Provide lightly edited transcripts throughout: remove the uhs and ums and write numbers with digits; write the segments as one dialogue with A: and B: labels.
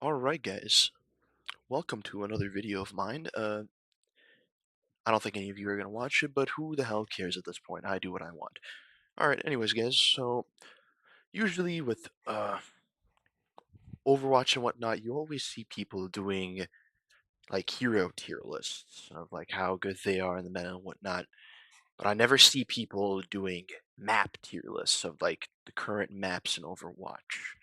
A: Alright guys, welcome to another video of mine. I don't think any of you are going to watch it, but who the hell cares at this point? I do what I want. Alright, anyways guys, so usually with Overwatch and whatnot, you always see people doing like hero tier lists of like how good they are in the meta and whatnot, but I never see people doing map tier lists of like the current maps in Overwatch.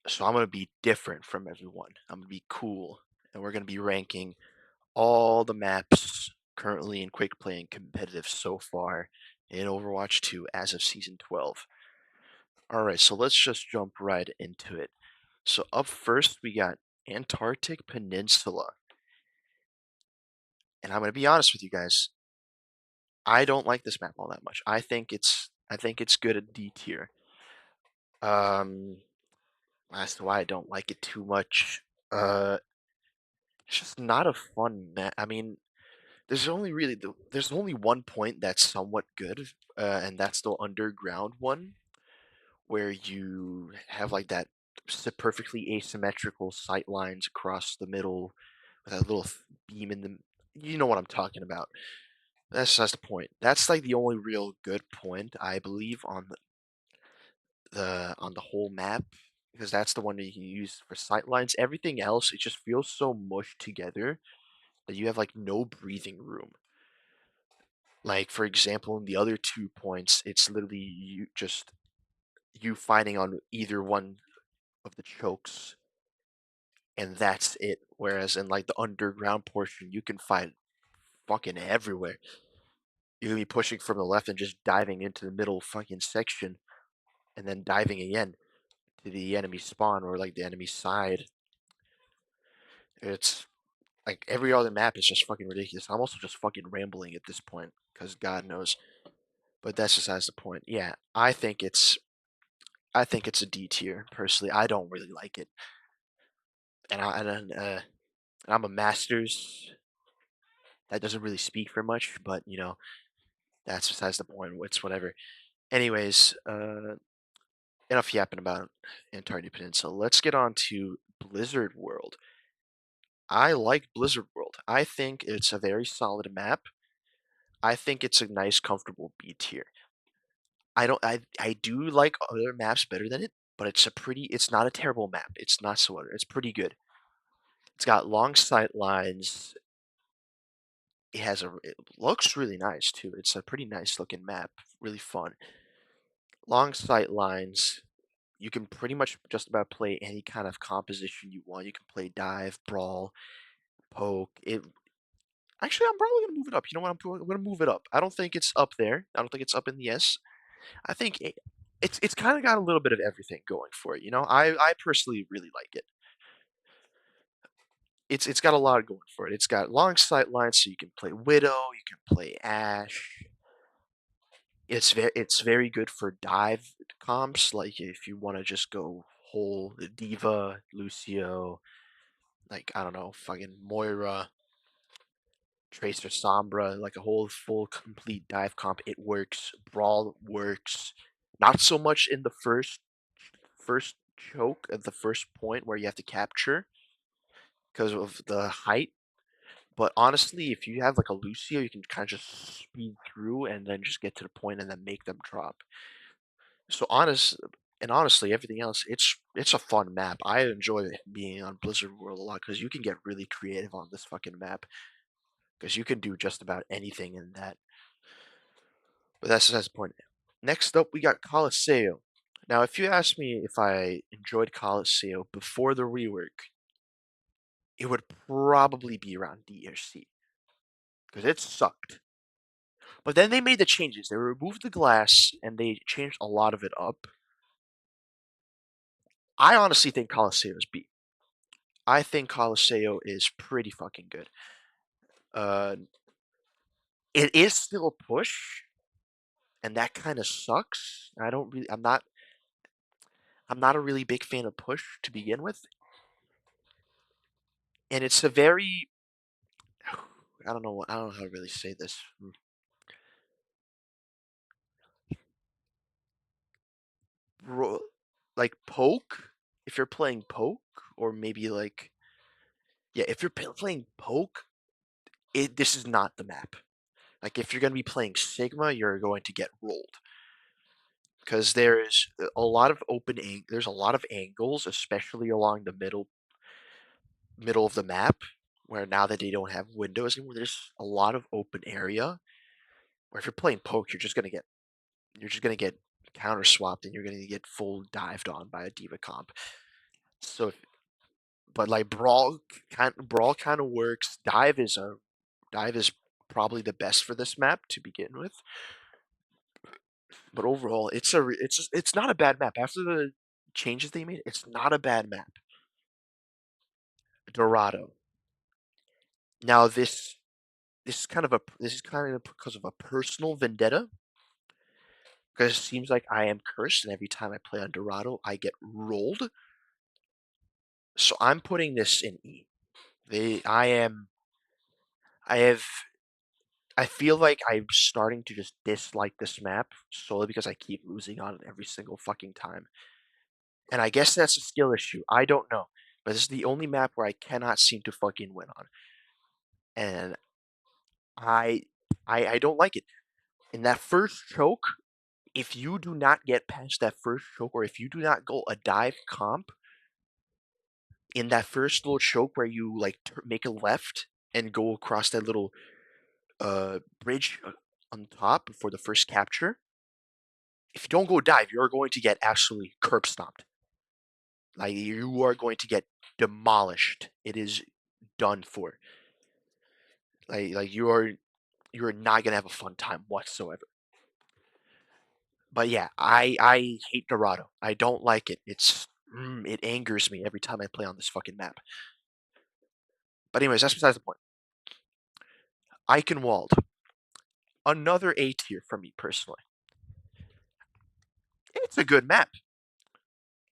A: So I'm going to be different from everyone. I'm going to be cool, and we're going to be ranking all the maps currently in quick play and competitive so far in Overwatch 2 as of season 12. Alright, so let's just jump right into it. So up first we got Antarctic Peninsula. And I'm gonna be honest with you guys, I don't like this map all that much. I think it's good at D tier. Um as to why I don't like it too much. Uh it's just not a fun map. I mean, there's only one point that's somewhat good, and that's the underground one, where you have like that perfectly asymmetrical sight lines across the middle with that little beam in the. You know what I'm talking about. That's the point. That's like the only real good point I believe on the whole map, because that's the one that you can use for sight lines. Everything else, it just feels so mushed together that you have like no breathing room. Like, for example, in the other 2 points, it's literally you fighting on either one of the chokes, and that's it. Whereas in, like, the underground portion, you can fight fucking everywhere. You can be pushing from the left and just diving into the middle fucking section, and then diving again to the enemy spawn or, like, the enemy side. It's like, every other map is just fucking ridiculous. I'm also just fucking rambling at this point, because God knows. But that's just as the point. Yeah, I think it's a D tier, personally. I don't really like it. And I'm a Masters. That doesn't really speak for much, but, that's besides the point. It's whatever. Anyways, enough yapping about Antarctic Peninsula. Let's get on to Blizzard World. I like Blizzard World. I think it's a very solid map. I think it's a nice, comfortable B tier. I do like other maps better than it, but it's not a terrible map. It's not so other. It's pretty good. It's got long sight lines. It looks really nice too. It's a pretty nice looking map, really fun. Long sight lines. You can pretty much just about play any kind of composition you want. You can play dive, brawl, poke. It actually, I'm probably gonna move it up. You know what? I'm gonna move it up. I don't think it's up there. I don't think it's up in the S. I think it's kind of got a little bit of everything going for it. I personally really like it. It's got a lot going for it. It's got long sight lines, so you can play Widow, you can play Ash. It's very good for dive comps, like if you want to just go whole Diva, Lucio, like I don't know, fucking Moira, Tracer Sombra, like a whole full complete dive comp. It works. Brawl works. Not so much in the first choke at the first point where you have to capture because of the height. But honestly, if you have like a Lucio, you can kind of just speed through and then just get to the point and then make them drop. So honestly, everything else, it's a fun map. I enjoy being on Blizzard World a lot because you can get really creative on this fucking map because you can do just about anything in that. But that's the point. Next up, we got Coliseum. Now, if you ask me if I enjoyed Coliseum before the rework, it would probably be around D or C because it sucked. But then they made the changes. They removed the glass and they changed a lot of it up. I honestly think Coliseum is B. I think Coliseum is pretty fucking good. Uh, it is still a push, and that kind of sucks. I'm not a really big fan of push to begin with, and it's a very I don't know how to really say this. Ro- like poke, if you're playing poke or maybe like yeah, if you're playing poke, this is not the map. Like if you're gonna be playing Sigma, you're going to get rolled because there's a lot of there's a lot of angles, especially along the middle of the map, where now that they don't have windows anymore, there's a lot of open area. Where if you're playing poke, you're just gonna get counter swapped and you're gonna get full dived on by a diva comp. So, but like brawl kind of works. Dive is probably the best for this map to begin with. But overall, it's not a bad map. After the changes they made, it's not a bad map. Dorado. Now this is kind of because of a personal vendetta. Because it seems like I am cursed, and every time I play on Dorado, I get rolled. So I'm putting this in E. They, I am, I have, I feel like I'm starting to just dislike this map solely because I keep losing on it every single fucking time. And I guess that's a skill issue. I don't know. But this is the only map where I cannot seem to fucking win on. And I I don't like it. In that first choke, if you do not get past that first choke, or if you do not go a dive comp in that first little choke where you like make a left and go across that little bridge on top for the first capture, if you don't go dive, you're going to get absolutely curb stomped. Like you are going to get demolished. It is done for. Like you are not gonna have a fun time whatsoever. But yeah, I hate Dorado. I don't like it. It angers me every time I play on this fucking map. But anyways, that's besides the point. Eichenwald, another A tier for me personally. It's a good map.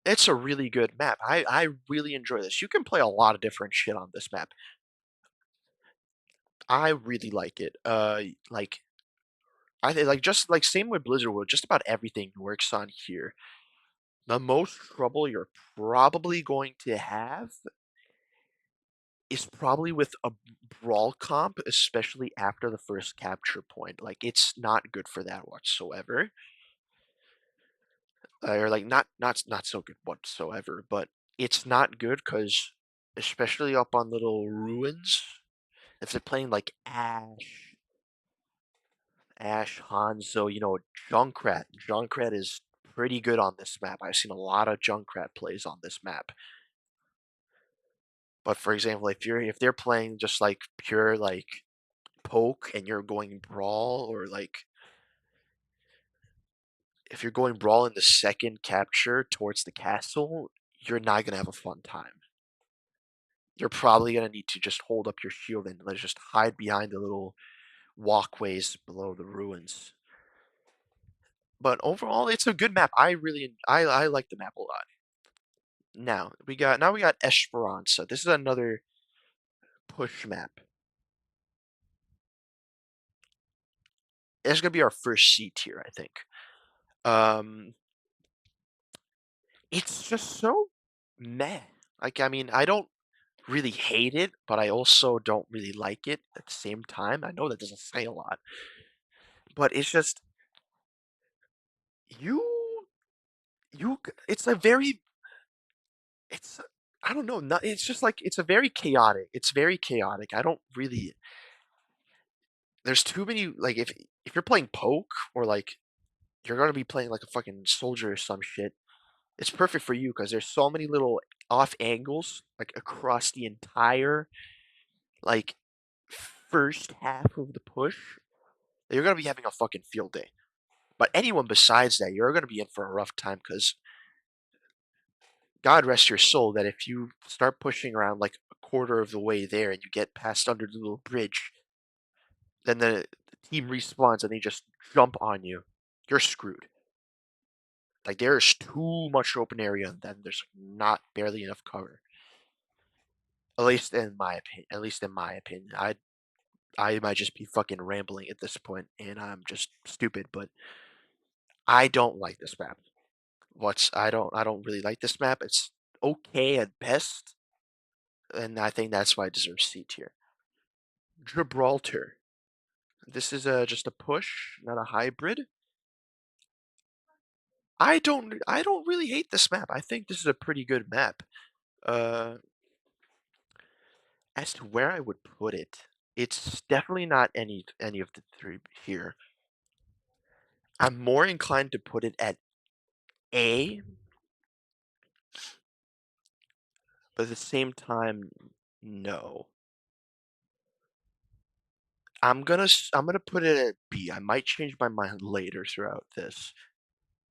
A: It's a really good map. I really enjoy this. You can play a lot of different shit on this map. I really like it. Like I think like just like same with Blizzard World, just about everything works on here. The most trouble you're probably going to have is probably with a brawl comp, especially after the first capture point. Like it's not good for that whatsoever. Or like not so good whatsoever, but it's not good because especially up on little ruins, if they're playing like Ash, Hanzo, Junkrat. Junkrat is pretty good on this map. I've seen a lot of Junkrat plays on this map. But for example, if they're playing just like pure like poke and you're going brawl, or like if you're going brawl in the second capture towards the castle, you're not gonna have a fun time. You're probably gonna need to just hold up your shield and let's just hide behind the little walkways below the ruins. But overall, it's a good map. I like the map a lot. Now we got Esperanza. This is another push map. It's gonna be our first C tier, I think. Um, it's just so meh. Like, I mean, I don't really hate it, but I also don't really like it at the same time. I know that doesn't say a lot, but it's just you it's a very it's I don't know, not, it's just like it's a very chaotic. It's very chaotic. I don't really there's too many like if you're playing poke or like you're gonna be playing like a fucking soldier or some shit, it's perfect for you because there's so many little off angles like across the entire like first half of the push that you're gonna be having a fucking field day. But anyone besides that, you're gonna be in for a rough time because God rest your soul that if you start pushing around like a quarter of the way there and you get past under the little bridge, then the team respawns and they just jump on you. You're screwed. Like there's too much open area and then there's not barely enough cover. At least in my opinion. At least in my opinion. I might just be fucking rambling at this point and I'm just stupid, but I don't like this map. I don't really like this map. It's okay at best. and I think that's why it deserves C tier. Gibraltar. This is just a push, not a hybrid. I don't really hate this map. I think this is a pretty good map. Uh, as to where I would put it, it's definitely not any of the three here. I'm more inclined to put it at A, but at the same time, no. I'm gonna put it at B. I might change my mind later throughout this.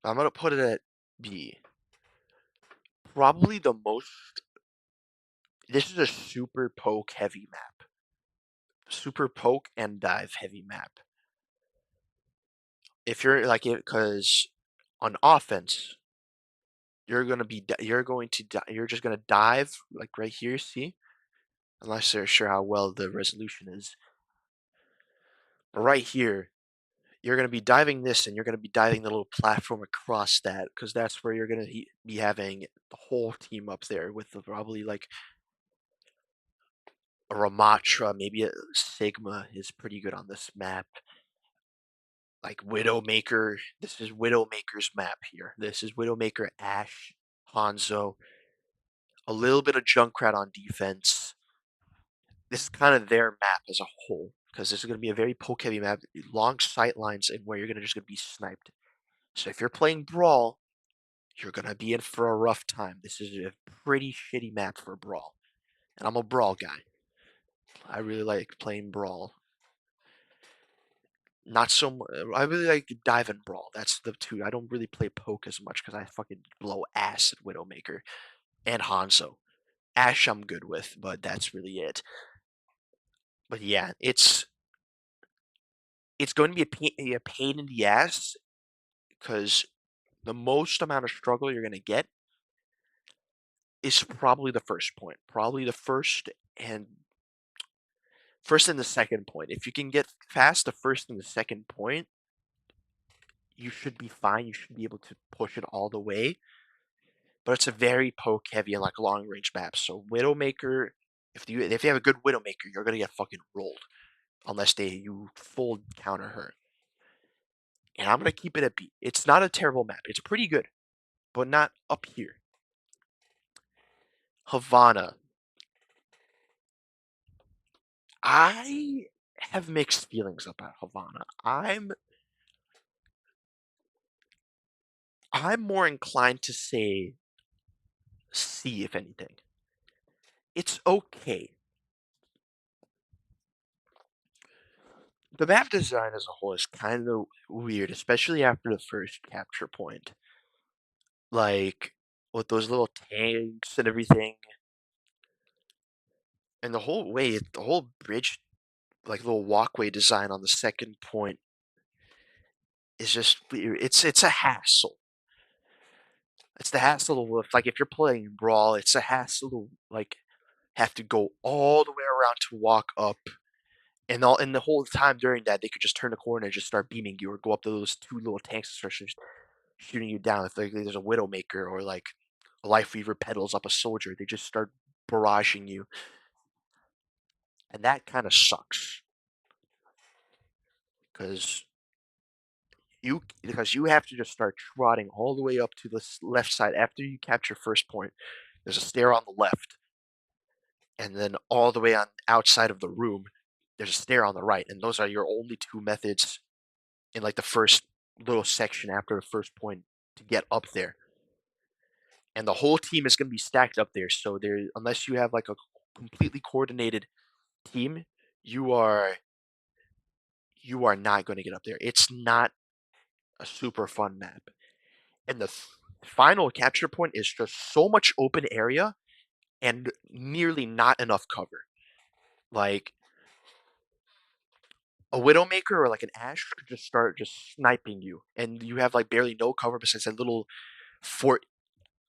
A: I'm gonna put it at B. Probably the most. This is a super poke heavy map. Super poke and dive heavy map. If you're like it, because on offense, you're just gonna dive like right here. See, unless they're sure how well the resolution is. But right here, you're going to be diving this and you're going to be diving the little platform across that because that's where you're going to be having the whole team up there with probably like a Ramatra, maybe a Sigma is pretty good on this map. Like Widowmaker, this is Widowmaker's map here. This is Widowmaker, Ash, Hanzo, a little bit of Junkrat on defense. This is kind of their map as a whole because this is going to be a very poke heavy map, long sight lines, and where you're just going to be sniped. So if you're playing Brawl, you're gonna be in for a rough time. This is a pretty shitty map for Brawl. And I'm a Brawl guy. I really like playing Brawl. Not so much. I really like Dive and Brawl. That's the two. I don't really play Poke as much because I fucking blow ass at Widowmaker and Hanzo. Ash I'm good with, but that's really it. But yeah, it's going to be a pain in the ass because the most amount of struggle you're gonna get is probably the first point. Probably the first and the second point. If you can get past the first and the second point, you should be fine. You should be able to push it all the way. But it's a very poke heavy and like long range map. So Widowmaker, if you have a good Widowmaker, you're gonna get fucking rolled unless you full counter her. And I'm gonna keep it at B. It's not a terrible map. It's pretty good, but not up here. Havana. I have mixed feelings about Havana. I'm more inclined to say C, if anything. It's okay. The map design as a whole is kind of weird, especially after the first capture point. Like, with those little tanks and everything. And the whole bridge, like little walkway design on the second point is just weird. It's a hassle. It's the hassle of, like, if you're playing Brawl, it's a hassle to, like, have to go all the way around to walk up. And the whole time during that, they could just turn the corner and just start beaming you or go up to those two little tanks and start shooting you down. If like, there's a Widowmaker or like a Life Weaver pedals up a soldier, they just start barraging you. And that kind of sucks. Because you have to just start trotting all the way up to the left side after you capture first point. There's a stair on the left, and then all the way on outside of the room, there's a stair on the right, and those are your only two methods in like the first little section after the first point to get up there. And the whole team is going to be stacked up there. So unless you have like a completely coordinated team, you are you are not going to get up there. It's not a super fun map. And the final capture point is just so much open area and nearly not enough cover. Like a Widowmaker or like an Ash could just start just sniping you, and you have like barely no cover besides that little fort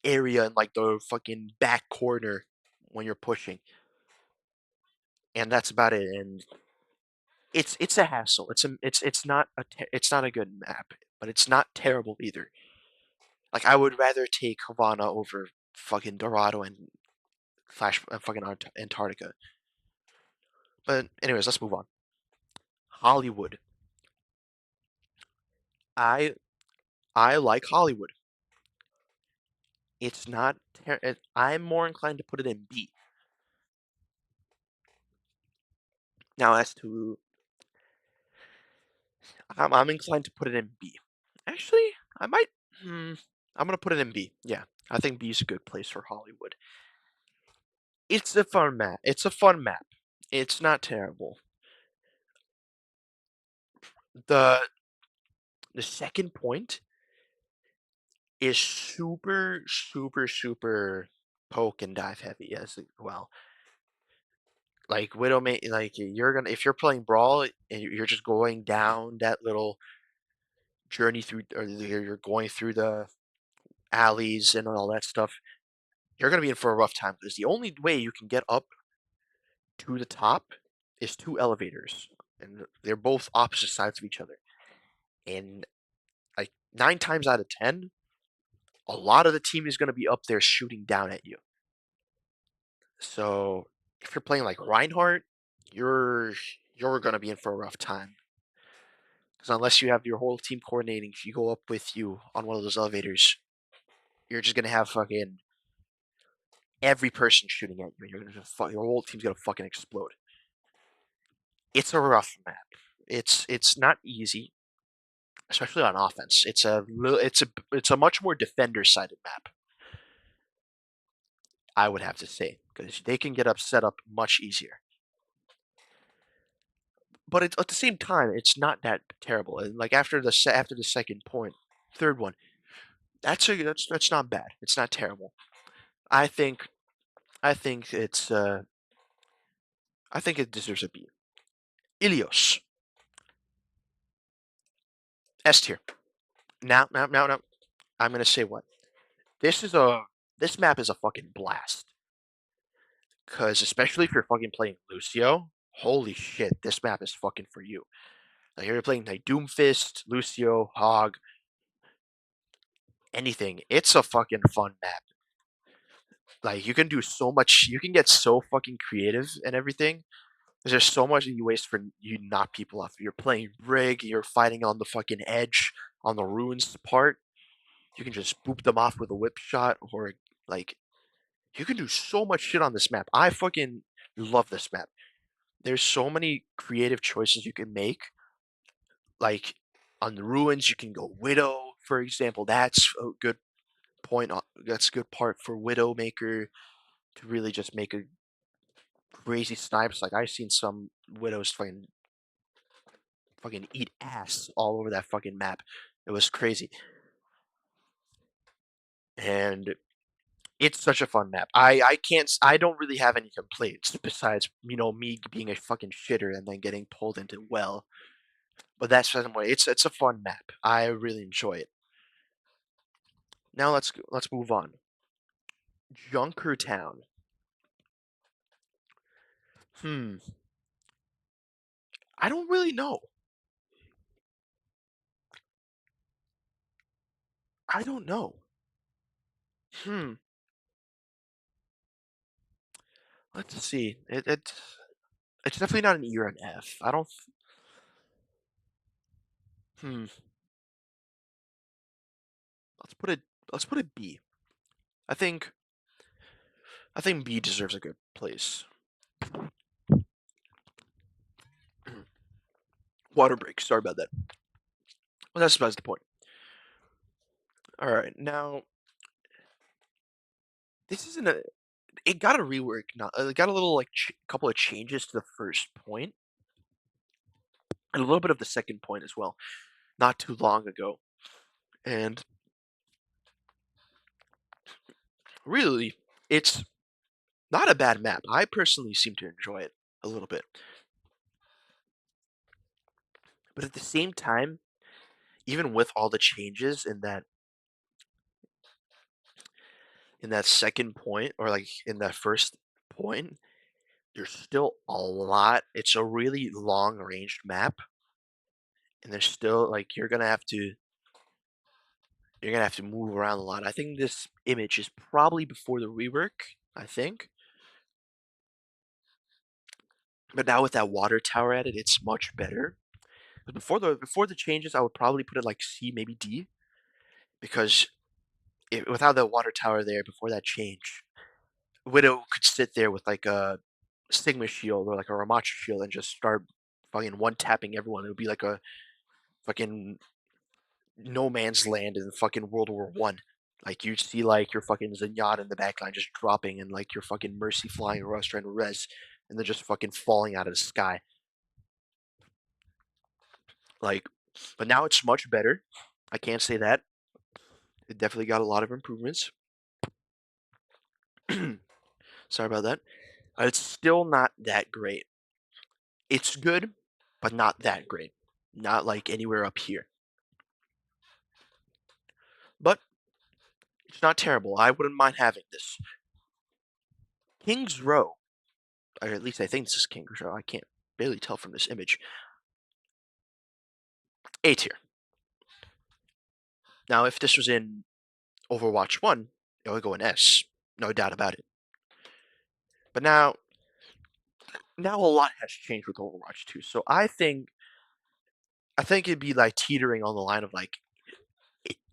A: area in like the fucking back corner when you're pushing, and that's about it. And it's a hassle. It's not a good map, but it's not terrible either. Like I would rather take Havana over fucking Dorado and Flash fucking Antarctica. But anyways, let's move on. Hollywood. I I like Hollywood. It's not. I'm more inclined to put it in B. Now, as to I'm inclined to put it in B. Actually, I might. Hmm, I'm gonna put it in B. Yeah, I think B is a good place for Hollywood. It's a fun map. It's a fun map. It's not terrible. The the second point is super, super, super poke and dive heavy as well. Like Widowmaker, like you're gonna if you're playing Brawl and you're just going down that little journey through, or you're going through the alleys and all that stuff, you're gonna be in for a rough time because the only way you can get up to the top is two elevators, and they're both opposite sides of each other. And like 9 times out of 10, a lot of the team is gonna be up there shooting down at you. So if you're playing like Reinhardt, you're you're gonna be in for a rough time. Because unless you have your whole team coordinating, if you go up with you on one of those elevators, you're just gonna have fucking every person shooting at you, and you're gonna just your whole team's gonna fucking explode. It's a rough map. It's not easy, especially on offense. It's a much more defender-sided map, I would have to say, because they can get set up much easier. But it's, at the same time, it's not that terrible. And like after the second point, third one, that's not bad. It's not terrible. I think I think it's I think it deserves a B. Ilios, S tier. Now, I'm gonna say what this is a this map is a fucking blast. Cause especially if you're fucking playing Lucio, holy shit, this map is fucking for you. Like you're playing like Doomfist, Lucio, Hog, anything. It's a fucking fun map. Like you can do so much. You can get so fucking creative and everything. There's just so much that you waste for you knock people off. You're playing Brig. You're fighting on the fucking edge on the ruins part. You can just boop them off with a whip shot, or like you can do so much shit on this map. I fucking love this map. There's so many creative choices you can make. Like on the ruins, you can go Widow, for example. That's a good point. That's a good part for Widowmaker to really just make a crazy snipes. Like I've seen some Widows fucking eat ass all over that fucking map. It was crazy. And it's such a fun map. I can't I don't really have any complaints besides, me being a fucking shitter and then getting pulled into well. But that's the way. It's a fun map. I really enjoy it. Now let's move on. Junkertown. Hmm. I don't really know. I don't know. Hmm. Let's see. It's definitely not an E or an F. I don't. Hmm. Let's put it. Let's put it B. I think. I think B deserves a good place. Water break. Sorry about that. Well, that's besides the point. All right. Now this isn't a. It got a rework. Not. It got a little like couple of changes to the first point and a little bit of the second point as well. Not too long ago. And really, it's not a bad map. I personally seem to enjoy it a little bit. But at the same time, even with all the changes in that second point, or like in that first point, there's still a lot. It's a really long ranged map, and there's still like you're gonna have to move around a lot. I think this image is probably before the rework. I think. But now with that water tower added, it's much better. But before the changes, I would probably put it like C, maybe D, because without the water tower there before that change, Widow could sit there with like a Sigma shield or like a Ramacha shield and just start fucking one tapping everyone. It would be like a fucking no man's land in fucking World War One. Like you'd see like your fucking Zenyatta in the backline just dropping and like your fucking Mercy flying across trying to res and then just fucking falling out of the sky. Like, but now it's much better. I can't say that. It definitely got a lot of improvements. Sorry about that. It's still not that great. It's good, but not that great. Not like anywhere up here. But it's not terrible. I wouldn't mind having this. King's Row, or at least I think this is King's Row. I can't barely tell from this image. A tier. Now, if this was in Overwatch 1, it would go in S. No doubt about it. But now a lot has changed with Overwatch 2. So I think it'd be like teetering on the line of like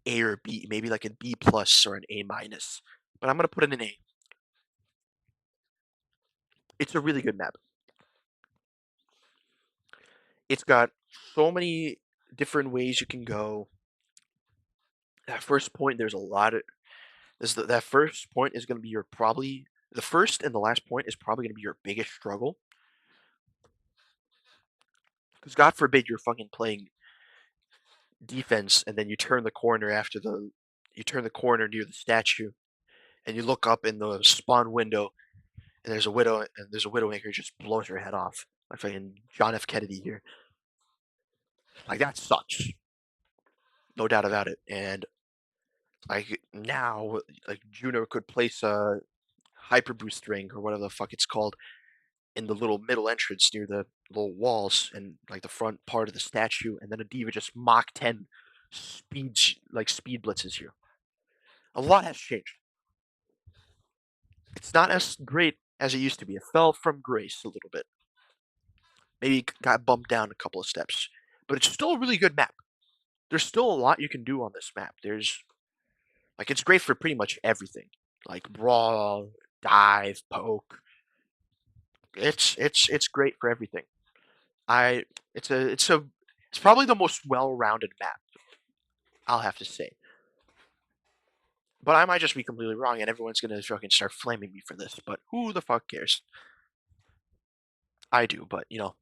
A: A or B, maybe like a B plus or an A minus. But I'm gonna put it in A. It's a really good map. It's got so many different ways you can go. That first point, there's a lot of that first point is gonna be your probably the first and the last point is probably gonna be your biggest struggle. Because God forbid you're fucking playing defense and then you turn the corner near the statue and you look up in the spawn window and there's a widowmaker who just blows her head off. Like fucking John F. Kennedy here. Like that sucks. No doubt about it. And like now like Juno could place a hyper boost ring or whatever the fuck it's called in the little middle entrance near the little walls and like the front part of the statue, and then a diva just Mach 10 speed blitzes you. A lot has changed. It's not as great as it used to be. It fell from grace a little bit. Maybe it got bumped down a couple of steps, but it's still a really good map. There's still a lot you can do on this map. There's like it's great for pretty much everything, like brawl, dive, poke. It's great for everything. I it's probably the most well-rounded map, I'll have to say. But I might just be completely wrong, and everyone's gonna fucking start flaming me for this. But who the fuck cares? I do, but you know.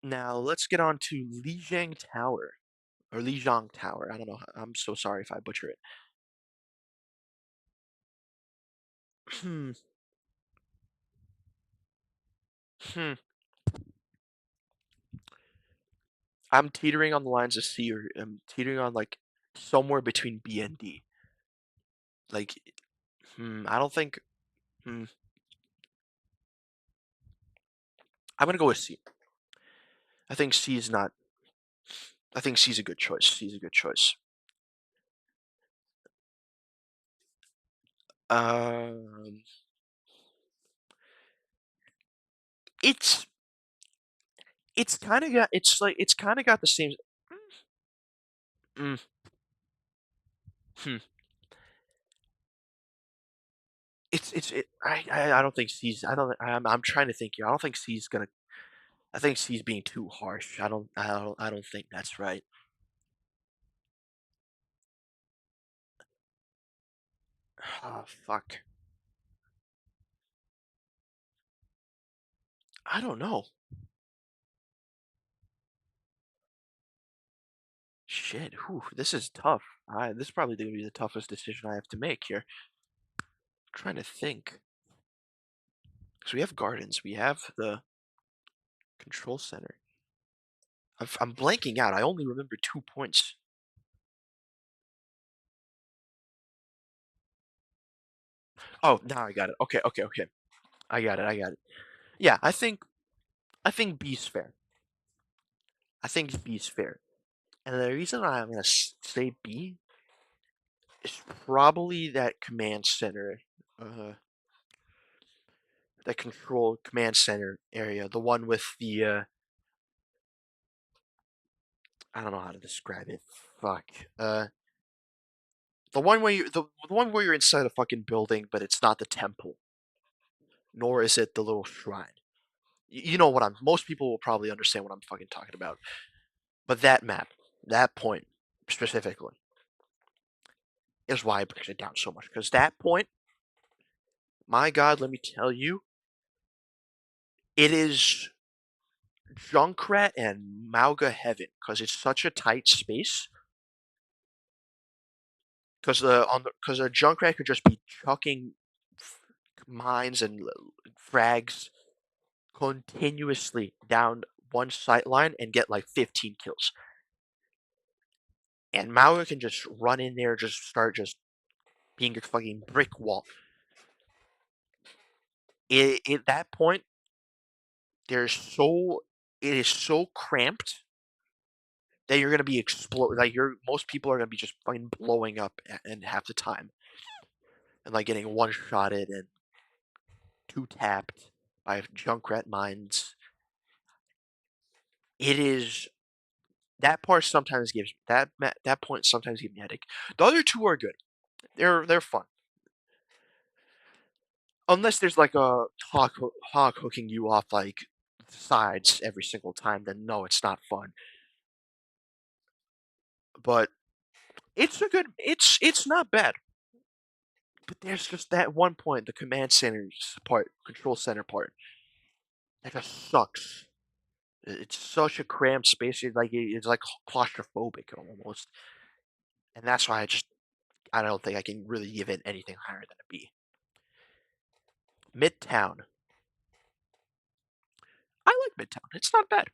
A: Now let's get on to Lijiang Tower or Lijiang Tower. I don't know. I'm so sorry if I butcher it. Hmm. Hmm. I'm teetering on the lines of C, or I'm teetering on like somewhere between B and D. Like, I don't think. Hmm. I'm gonna go with C. I think C is not. I think C's a good choice. C's a good choice. Um, it's it's kind of got the same. Mm, hmm. I don't think C's. I don't. I'm trying to think here. I don't think C's gonna. I think C's being too harsh. I don't think that's right. Oh fuck. I don't know. Shit. Whew, this is tough. This is probably gonna be the toughest decision I have to make here. Trying to think. Because we have gardens. We have the control center. I'm blanking out. I only remember 2 points. Oh, now I got it. Okay, okay, okay. I got it. I got it. Yeah, I think B's fair. I think B's fair. And the reason I'm gonna say B is probably that command center. Uh, that control command center area, the one with the I don't know how to describe it. Fuck. The one where the one where you're inside a fucking building, but it's not the temple, nor is it the little shrine. You know what I'm. Most people will probably understand what I'm fucking talking about. But that map, that point specifically, is why I break it down so much. Because that point, my God, let me tell you, it is Junkrat and Mauga heaven. Because it's such a tight space. Because a Junkrat could just be chucking mines and frags continuously down one sight line and get like 15 kills. And Mauga can just run in there, just start just being a fucking brick wall. At that point, there's so it is so cramped that you're gonna be explode. Like most people are gonna be just fucking blowing up in half the time, and like getting one shotted and two tapped by Junkrat mines. It is that part sometimes gives that point sometimes gives me a headache. The other two are good. They're fun. Unless there's like a hawk hooking you off like sides every single time, then no, it's not fun. But it's not bad. But there's just that one point, the command center's part, control center part, that just sucks. It's such a cramped space. It's like claustrophobic almost, and that's why I don't think I can really give it anything higher than a B. Midtown. I like Midtown. It's not bad.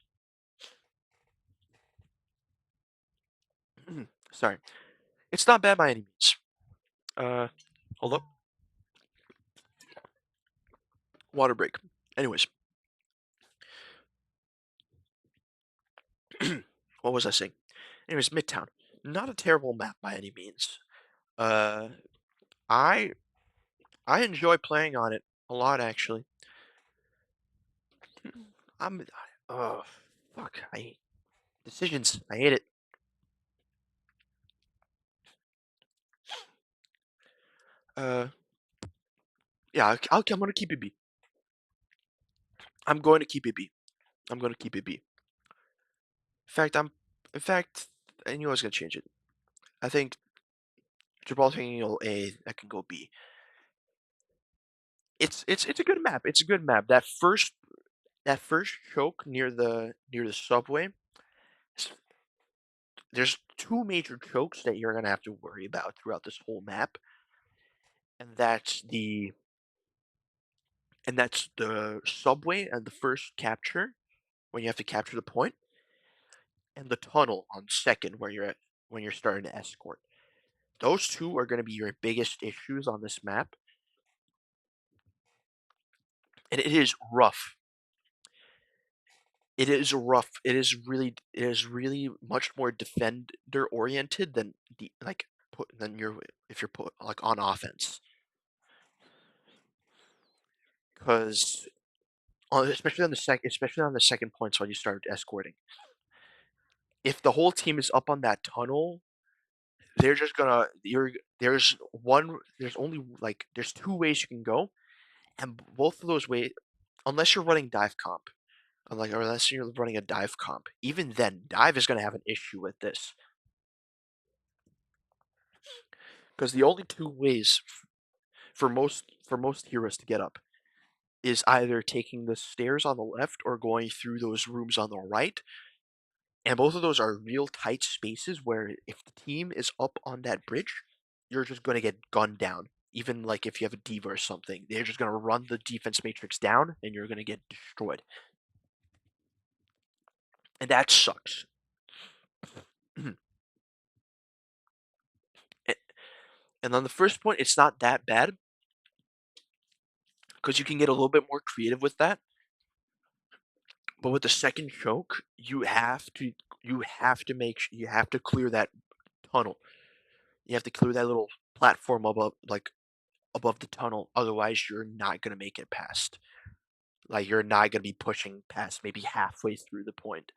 A: Sorry, it's not bad by any means. Hold up. Water break. Anyways, what was I saying? Anyways, Midtown. Not a terrible map by any means. Uh, I I enjoy playing on it a lot actually. I'm oh fuck. I hate decisions. I hate it. Uh yeah, I'm gonna keep it B. I'm going to keep it B. I'm gonna keep it B. In fact I knew I was gonna change it. I think Gibraltar Angle A that can go B. It's a good map. It's a good map. That first choke near the subway. There's two major chokes that you're gonna have to worry about throughout this whole map, and that's the subway and the first capture when you have to capture the point, and the tunnel on second where you're at when you're starting to escort. Those two are going to be your biggest issues on this map, and it is rough. It is rough. It is really much more defender oriented than if you're put like on offense, because especially on the second points when you start escorting. If the whole team is up on that tunnel, they're just gonna you're there's two ways you can go, and both of those ways, unless you're running dive comp, or unless you're running a dive comp, even then dive is gonna have an issue with this, because the only two ways for most heroes to get up is either taking the stairs on the left or going through those rooms on the right. And both of those are real tight spaces where if the team is up on that bridge, you're just going to get gunned down. Even like if you have a diva or something, they're just going to run the defense matrix down and you're going to get destroyed. And that sucks. And on the first point, it's not that bad because you can get a little bit more creative with that. But with the second choke, you have to clear that tunnel. You have to clear that little platform above the tunnel. Otherwise, you're not gonna make it past. Like you're not gonna be pushing past maybe halfway through the point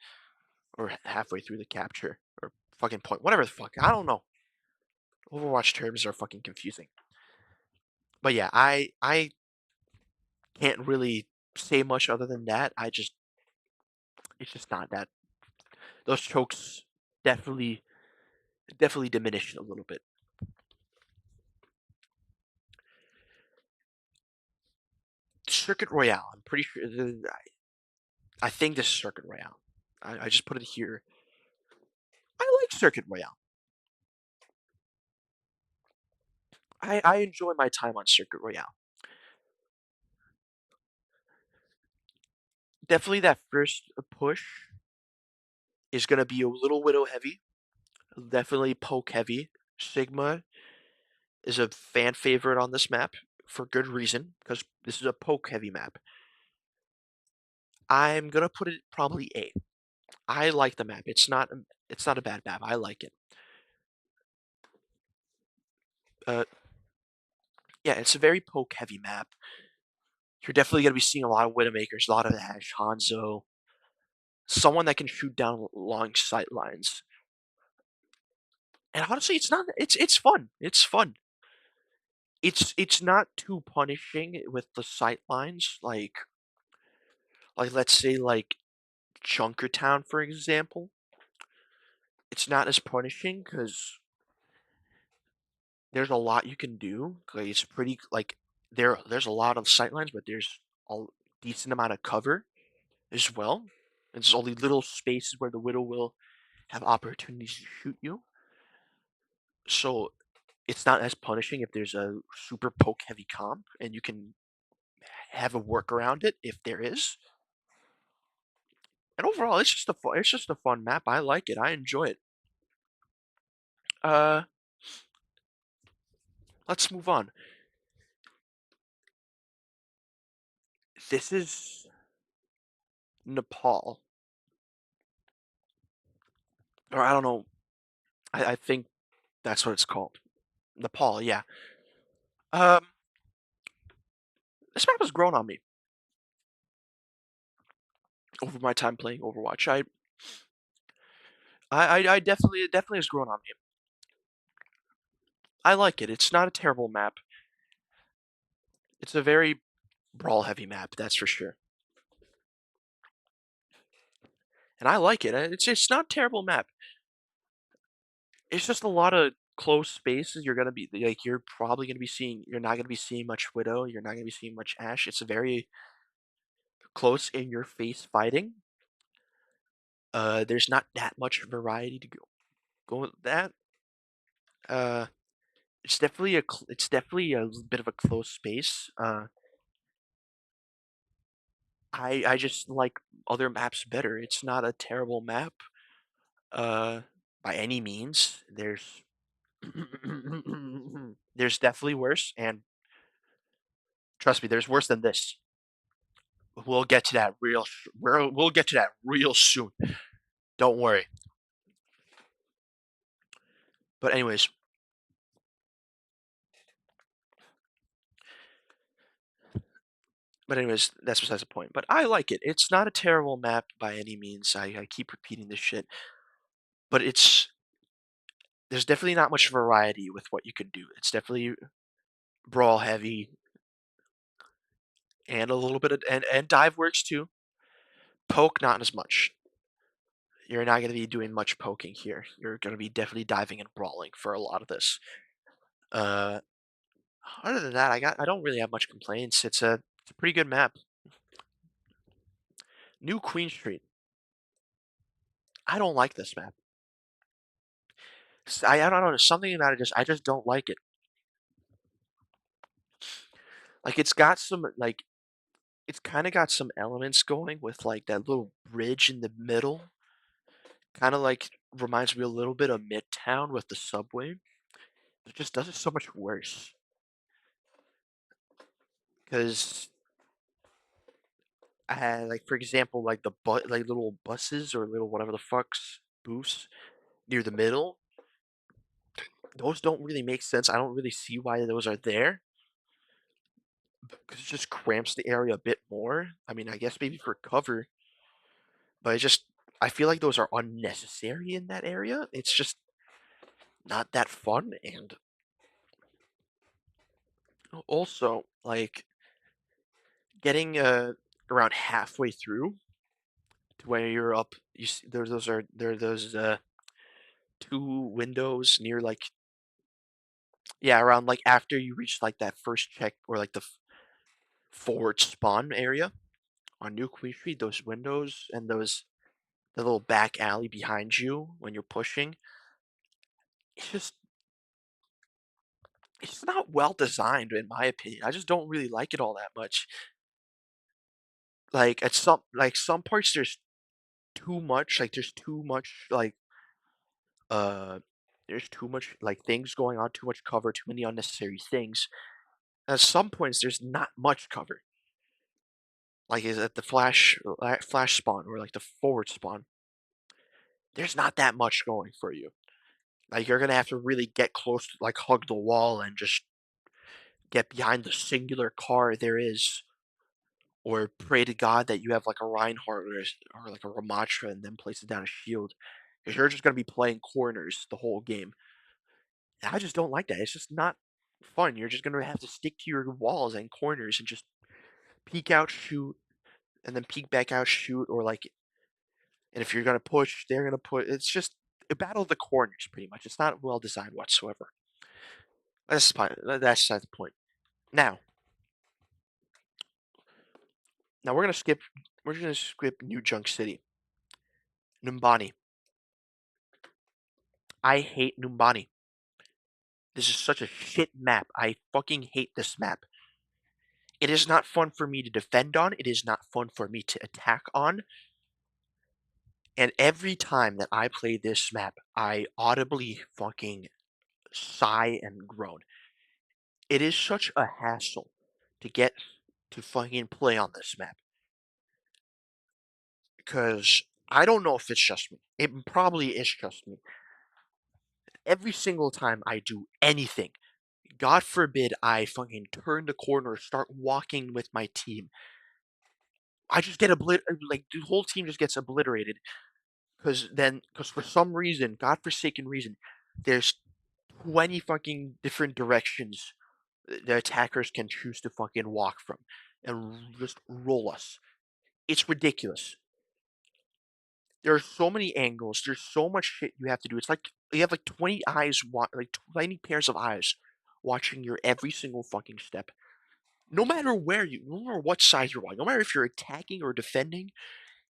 A: or halfway through the capture or fucking point, whatever the fuck. I don't know. Overwatch terms are fucking confusing. But yeah, I can't really say much other than that. It's just not that. Those chokes definitely diminished a little bit. Circuit Royale. I'm pretty sure. I think this is Circuit Royale. I just put it here. I like Circuit Royale. I enjoy my time on Circuit Royale. Definitely that first push is gonna be a little Widow heavy. Definitely poke heavy. Sigma is a fan favorite on this map for good reason because this is a poke heavy map. I'm gonna put it probably A. I like the map. It's not a bad map. I like it. Uh, yeah, it's a very poke heavy map. You're definitely gonna be seeing a lot of Widowmakers, a lot of Ash, Hanzo, someone that can shoot down long sight lines. And honestly, it's not. It's fun. It's fun. It's not too punishing with the sight lines. Like let's say like Junkertown, for example. It's not as punishing because there's a lot you can do. Like, it's pretty like there's a lot of sight lines, but there's a decent amount of cover as well. There's only little spaces where the Widow will have opportunities to shoot you. So it's not as punishing if there's a super poke heavy comp and you can have a work around it if there is. And overall, it's just a fun map. I like it. I enjoy it. Uh, let's move on. This is Nepal, or I don't know. I think that's what it's called. Nepal, yeah. Um, this map has grown on me over my time playing Overwatch. I definitely it definitely has grown on me. I like it. It's not a terrible map. It's a very brawl heavy map, that's for sure. And I like it. It's not a terrible map. It's just a lot of close spaces. You're gonna be like you're probably gonna be seeing. You're not gonna be seeing much Widow. You're not gonna be seeing much Ash. It's a very close in your face fighting. There's not that much variety to go with that. Uh, it's definitely a bit of a close space. I just like other maps better. It's not a terrible map. Uh, by any means. There's definitely worse, and trust me, there's worse than this. We'll get to that we'll get to that real soon. Don't worry. But anyways, that's besides the point. But I like it. It's not a terrible map by any means. I keep repeating this shit, but there's definitely not much variety with what you can do. It's definitely brawl heavy and a little bit of and dive works too. Poke not as much. You're not going to be doing much poking here. You're going to be definitely diving and brawling for a lot of this. Uh, other than that, I don't really have much complaints. It's a pretty good map. New Queen Street. I don't like this map. I don't know. There's something about it. I just don't like it. Like it's got some like it's kind of got some elements going with like that little bridge in the middle. Kind of like reminds me a little bit of Midtown with the subway. It just does it so much worse. Because I had like for example like like little buses or little whatever the fucks booths near the middle. Those don't really make sense. I don't really see why those are there. because it just cramps the area a bit more. I mean, I guess maybe for cover, but I feel like those are unnecessary in that area. It's just not that fun, and also like getting around halfway through to where you're up. You see, there are those two windows near like yeah around like after you reach like that first check or like the forward spawn area on New Queen Street. Those windows and those the little back alley behind you when you're pushing. It's just it's not well designed in my opinion. I just don't really like it all that much. Like at some parts there's too much uh there's too much like things going on, too much cover, too many unnecessary things. At some points there's not much cover. Like is at the flash spawn or like the forward spawn. There's not that much going for you. Like you're gonna have to really get close, like hug the wall and just get behind the singular car there is, or pray to God that you have like a Reinhardt or like a Ramatra and then places down a shield. Because you're just gonna be playing corners the whole game. And I just don't like that. It's just not fun. You're just gonna have to stick to your walls and corners and just peek out, shoot, and then peek back out, shoot, or like and if you're gonna push, they're gonna put it's just a battle of the corners pretty much. It's not well designed whatsoever. That's the point. Now, now we're gonna skip New Junk City. Numbani. I hate Numbani. This is such a shit map. I fucking hate this map. It is not fun for me to defend on. It is not fun for me to attack on. And every time that I play this map, I audibly fucking sigh and groan. It is such a hassle to get to fucking play on this map. Because I don't know if it's just me. It probably is just me. Every single time I do anything, God forbid I fucking turn the corner, start walking with my team, I just get like the whole team just gets obliterated because for some reason, godforsaken reason, there's 20 fucking different directions the attackers can choose to fucking walk from and just roll us. It's ridiculous. There are so many angles. There's so much shit you have to do. It's like you have like 20 eyes, like 20 pairs of eyes watching your every single fucking step. No matter what side you're on, no matter if you're attacking or defending,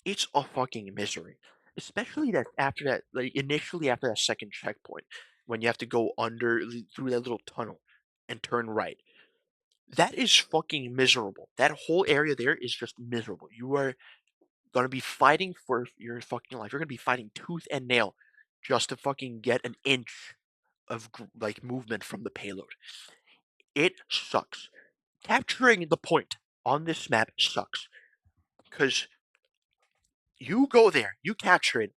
A: it's a fucking misery. Especially that after that, like initially after that second checkpoint, when you have to go through that little tunnel and turn right. That is fucking miserable. That whole area there is just miserable. You are gonna be fighting for your fucking life. You're gonna be fighting tooth and nail just to fucking get an inch of like movement from the payload. It sucks. Capturing the point on this map sucks because you go there, you capture it,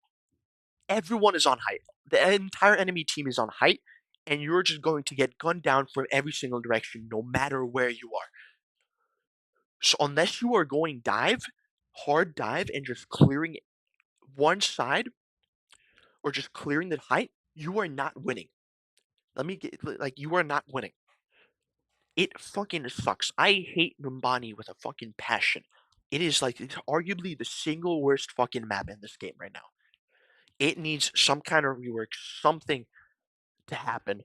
A: everyone is on height. The entire enemy team is on height, and you're just going to get gunned down from every single direction, no matter where you are. So unless you are going hard dive, and just clearing one side or just clearing the height, you are not winning. Like you are not winning. It fucking sucks. I hate Numbani with a fucking passion. It's arguably the single worst fucking map in this game right now. It needs some kind of rework, something to happen.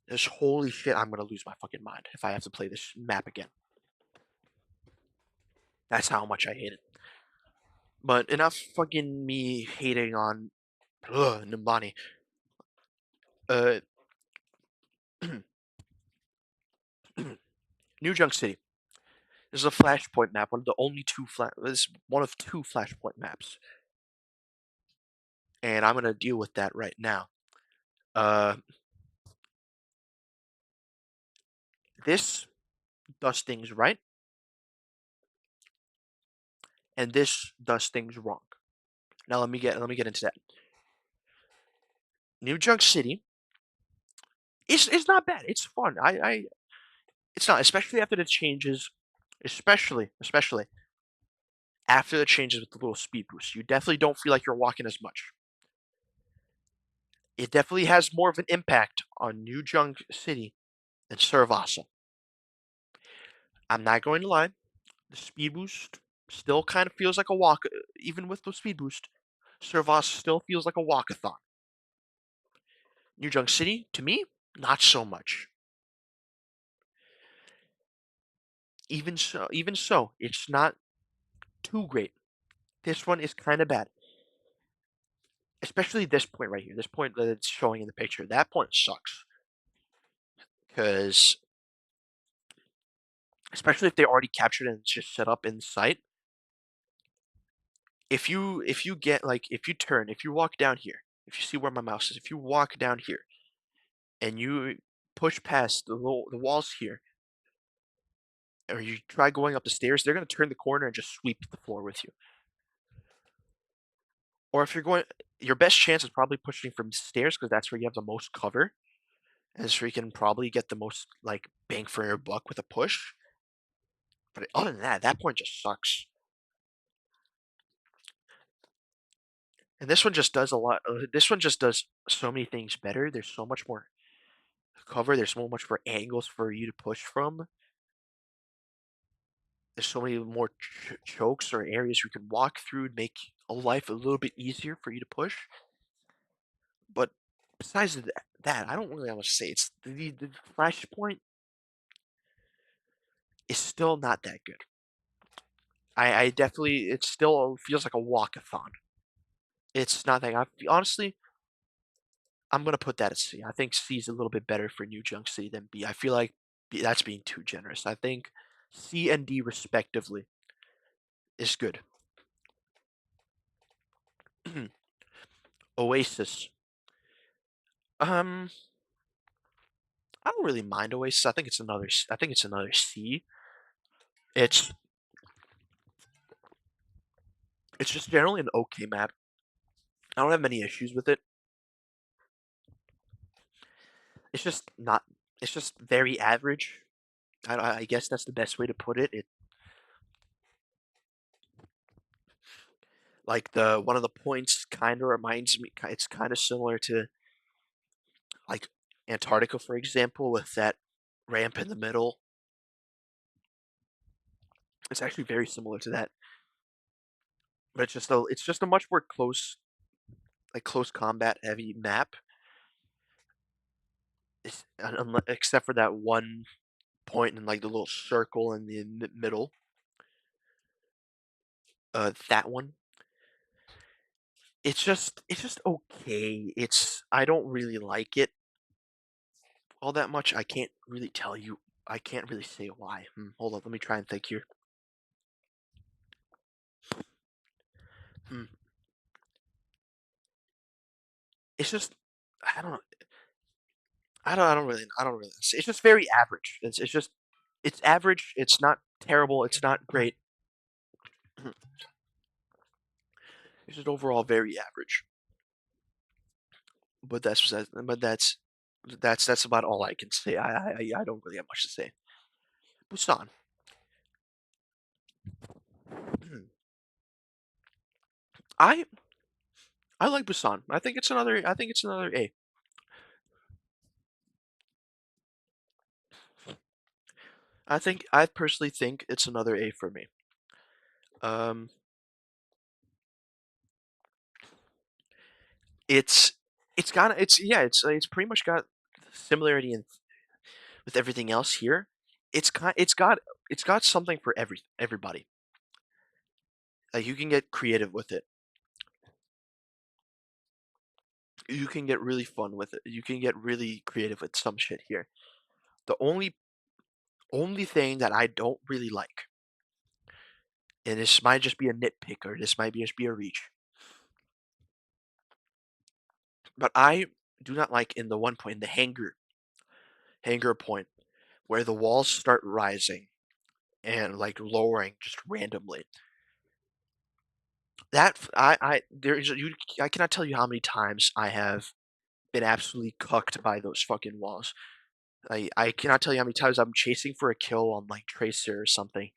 A: This holy shit, I'm gonna lose my fucking mind if I have to play this map again. That's how much I hate it. But enough fucking me hating on Numbani. Uh, New Junk City. This is a Flashpoint map. This is one of two Flashpoint maps, and I'm gonna deal with that right now. Uh, this does things right, and this does things wrong. Now let me get into that. New Junk City is not bad. It's fun. It's not, especially after the changes, especially after the changes with the little speed boost. You definitely don't feel like you're walking as much. It definitely has more of an impact on New Junk City than Servasa. I'm not going to lie. The speed boost still kind of feels like a walk, even with the speed boost. Servasa still feels like a walkathon. New Junk City, to me, not so much. Even so, it's not too great. This one is kind of bad, especially this point right here. This point that it's showing in the picture. That point sucks because, especially if they already captured it and it's just set up in sight. If you get like if you turn, if you walk down here, if you see where my mouse is, if you walk down here and you push past the walls here, or you try going up the stairs, they're gonna turn the corner and just sweep the floor with you. Or if you're going, your best chance is probably pushing from stairs because that's where you have the most cover, and that's where you can probably get the most like bang for your buck with a push. But other than that, that point just sucks. And this one just does a lot. This one just does so many things better. There's so much more cover. There's so much more angles for you to push from. There's so many more chokes or areas you can walk through and make a life a little bit easier for you to push. But besides that, I don't really have much to say. It's the Flashpoint is still not that good. I definitely it still feels like a walkathon. It's not that honestly, I'm gonna put that at C. I think C is a little bit better for New Junk City than B. I feel like that's being too generous. I think C and D respectively is good. Oasis. Um, I don't really mind Oasis. I think it's another C. It's it's just generally an okay map. I don't have many issues with it. It's just not. It's just very average. I guess that's the best way to put it. It like the one of the points kind of reminds me. It's kind of similar to like Antarctica, for example, with that ramp in the middle. It's actually very similar to that, but it's just a much more close combat heavy map. Except for that one point in like the little circle in the middle. That one. It's just okay. I don't really like it all that much. I can't really tell you. I can't really say why. Hold on, let me try and think here. Hmm. It's just I don't know. I don't really. It's just very average. It's average. It's not terrible. It's not great. It's just overall very average. But that's about all I can say. I don't really have much to say. Busan. I I like Busan. I think it's another A. I personally think it's another A for me. Um, it's it's pretty much got similarity with everything else here. It's got something for everybody. Like you can get creative with it. You can get really fun with it. You can get really creative with some shit here. The only thing that I don't really like, and this might just be a nitpick or this might just be a reach, but I do not like in the one point in the hangar point where the walls start rising and like lowering just randomly. I cannot tell you how many times I have been absolutely cucked by those fucking walls. I cannot tell you how many times I'm chasing for a kill on like Tracer or something,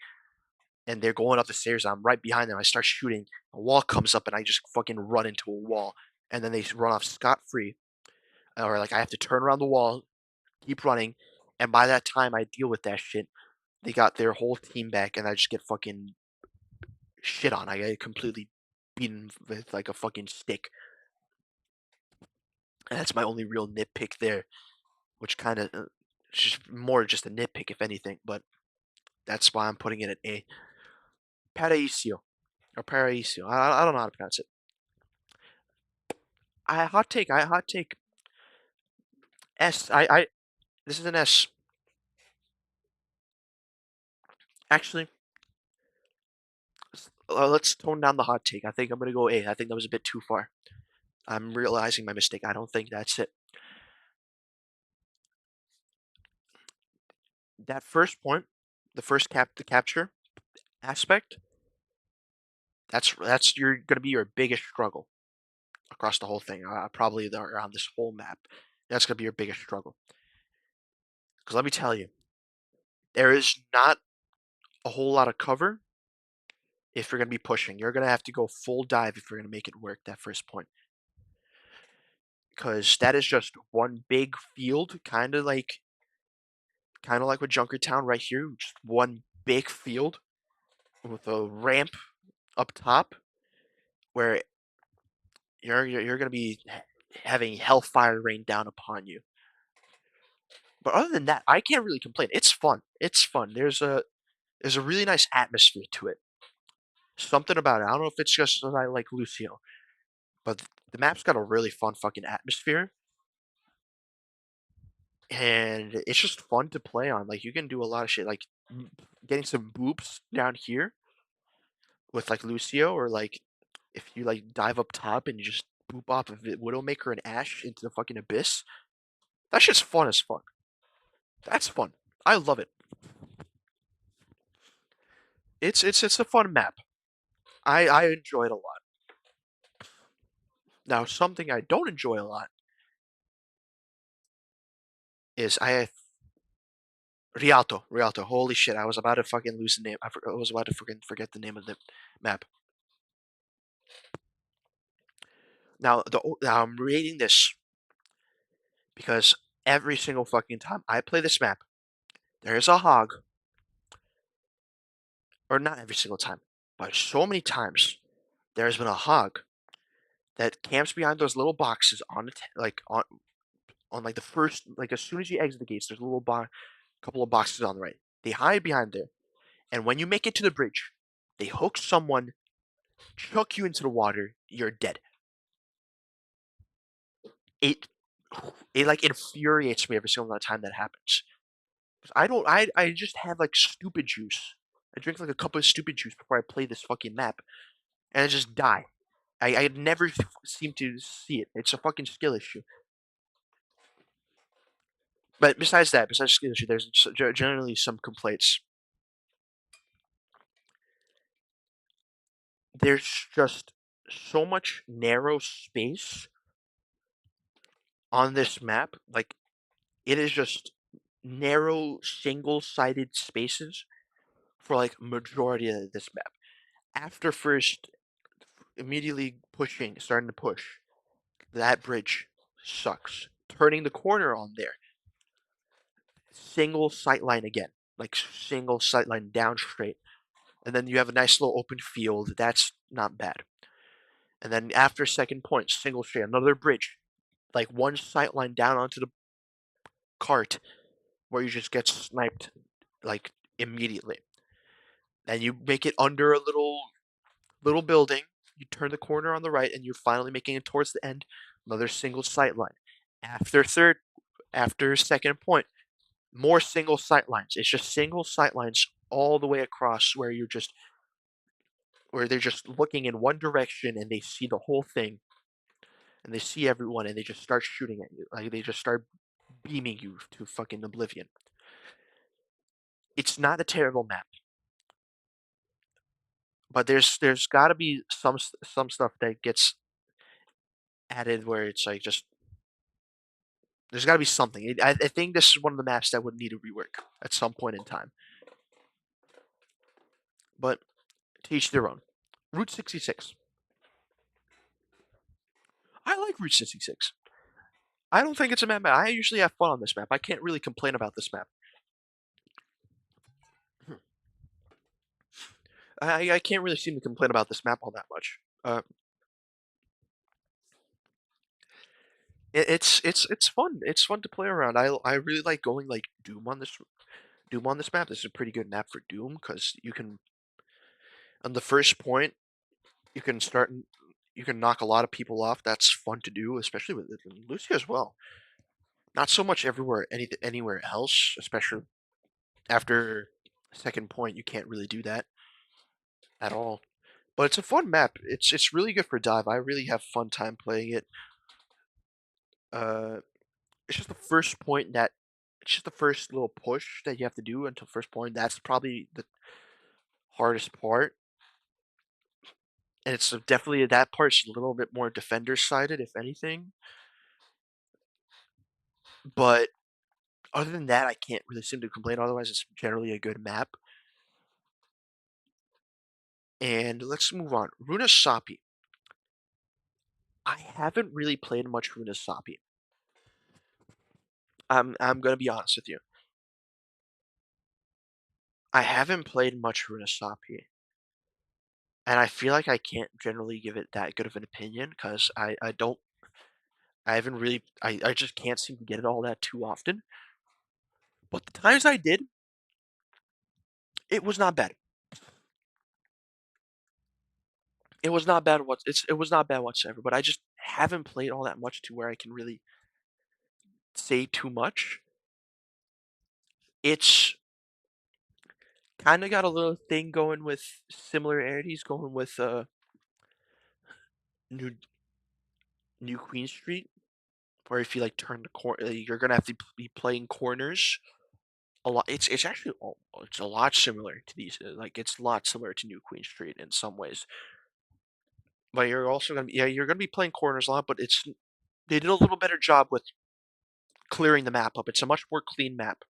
A: and they're going up the stairs. I'm right behind them. I start shooting. A wall comes up, and I just fucking run into a wall, and then they run off scot free. Or like I have to turn around the wall, keep running, and by that time I deal with that shit. They got their whole team back, and I just get fucking shit on. I get completely beaten with like a fucking stick. And that's my only real nitpick there, which kind of just more just a nitpick if anything. But that's why I'm putting it at A. Paraíso or Paraíso. I don't know how to pronounce it. I hot take S. I this is an S. Actually, let's tone down the hot take. I think I'm gonna go A. I think that was a bit too far. I'm realizing my mistake. I don't think that's it. That first point, the first the capture aspect, that's you're gonna be your biggest struggle across the whole thing. Probably around this whole map. That's gonna be your biggest struggle. Because let me tell you, there is not a whole lot of cover if you're gonna be pushing. You're gonna have to go full dive if you're gonna make it work that first point. Because that is just one big field, kind of like with Junkertown right here, just one big field with a ramp up top where you're gonna be having hellfire rain down upon you. But other than that, I can't really complain. It's fun. It's fun. There's a really nice atmosphere to it. Something about it. I don't know if it's just 'cause I like Lucio, but the map's got a really fun fucking atmosphere, and it's just fun to play on. Like you can do a lot of shit, like getting some boops down here with like Lucio, or like if you like dive up top and you just boop off of it, Widowmaker and Ash into the fucking abyss. That shit's fun as fuck. That's fun. I love it. It's a fun map. I enjoy it a lot. Now something I don't enjoy a lot is Rialto. Holy shit! I was about to fucking lose the name. I was about to fucking forget the name of the map. Now I'm reading this because every single fucking time I play this map, there is a hog, or not every single time, but so many times there has been a hog that camps behind those little boxes on the like on like the first, like as soon as you exit the gates, there's a little couple of boxes on the right. They hide behind there, and when you make it to the bridge, they hook someone, chuck you into the water, you're dead. It it like infuriates me every single time that happens. 'Cause I just have like stupid juice. I drink like a cup of stupid juice before I play this fucking map, and I just die. I never seem to see it. It's a fucking skill issue. But besides that, besides skill issue, there's generally some complaints. There's just so much narrow space on this map. Like it is just narrow, single-sided spaces for like majority of this map. After first immediately starting to push, that bridge sucks. Turning the corner on there, single sight line again, like single sight line down straight, and then you have a nice little open field. That's not bad. And then after second point, single straight, another bridge, like one sight line down onto the cart where you just get sniped like immediately. Then you make it under a little building. You turn the corner on the right, and you're finally making it towards the end. Another single sight line. After second point, more single sight lines. It's just single sight lines all the way across where they're just looking in one direction and they see the whole thing and they see everyone and they just start shooting at you. Like they just start beaming you to fucking oblivion. It's not a terrible map, but there's got to be some stuff that gets added where it's like just There's got to be something. I think this is one of the maps that would need a rework at some point in time. But to each their own. Route 66. I like Route 66. I don't think it's a map. I usually have fun on this map. I can't really complain about this map. I can't really seem to complain about this map all that much. It's fun. It's fun to play around. I really like going like Doom on this map. This is a pretty good map for Doom because you can on the first point you can start you can knock a lot of people off. That's fun to do, especially with Lucia as well. Not so much anywhere else, especially after second point. You can't really do that at all. But it's a fun map. It's really good for dive. I really have fun time playing it. Uh, it's just the first point that it's just the first little push that you have to do until first point. That's probably the hardest part. And it's definitely that part's a little bit more defender sided, if anything. But other than that, I can't really seem to complain. Otherwise, it's generally a good map. And let's move on. Runa Sapi. I haven't really played much Runa Sapi. I'm gonna be honest with you. I haven't played much Runa Sapi. And I feel like I can't generally give it that good of an opinion because I don't I haven't really I just can't seem to get it all that too often. But the times I did, it was not bad. It was not bad whatsoever, but I just haven't played all that much to where I can really say too much. It's kind of got a little thing going with similarities going with New New Queen Street, where if you like turn the corner, you're gonna have to be playing corners a lot. It's actually it's a lot similar to these. Like it's a lot similar to New Queen Street in some ways. But you're also gonna be you're gonna be playing corners a lot. But it's they did a little better job with clearing the map up. It's a much more clean map,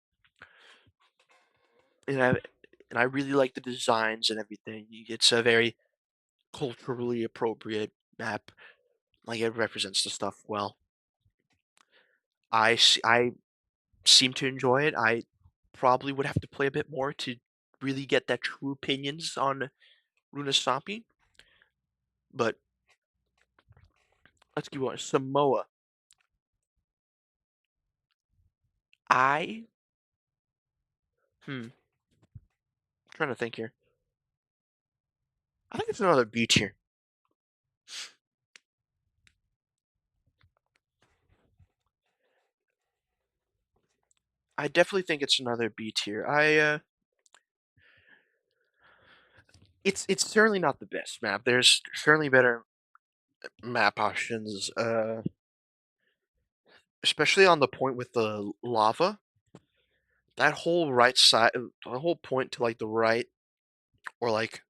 A: and I really like the designs and everything. It's a very culturally appropriate map. Like it represents the stuff well. I seem to enjoy it. I probably would have to play a bit more to really get that true opinions on Runasapi. But let's keep going. Samoa. I trying to think here. I think it's another B tier. I definitely think it's another B tier. It's certainly not the best map. There's certainly better map options. Especially on the point with the lava. That whole right side, the whole point to like the right, or like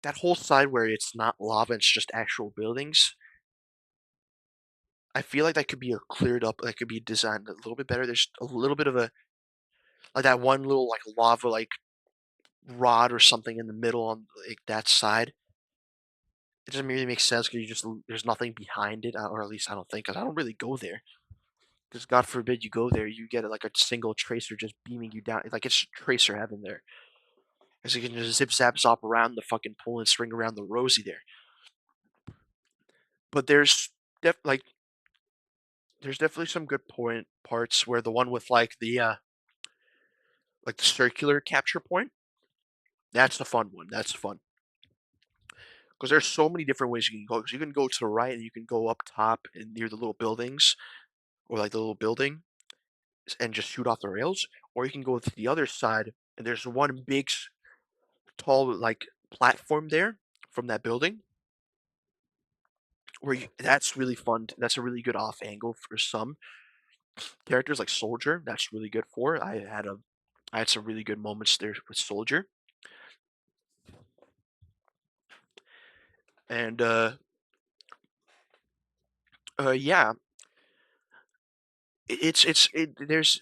A: that whole side where it's not lava, it's just actual buildings. I feel like that could be cleared up. That could be designed a little bit better. There's a little bit of a like that one little like lava like rod or something in the middle on like that side. It doesn't really make sense because you just there's nothing behind it, or at least I don't think. Because I don't really go there. Because God forbid you go there, you get like a single tracer just beaming you down. Like it's tracer heaven there. Because you can just zip zap zop around the fucking pool and swing around the Rosie there. But like there's definitely some good point parts where the one with like the circular capture point, that's the fun one. That's fun. Because there's so many different ways you can go. Because you can go to the right and you can go up top and near the little buildings or like the little building and just shoot off the rails, or you can go to the other side and there's one big tall like platform there from that building where that's really fun. That's a really good off angle for some characters like Soldier. That's really good for. I had some really good moments there with Soldier, and yeah. there's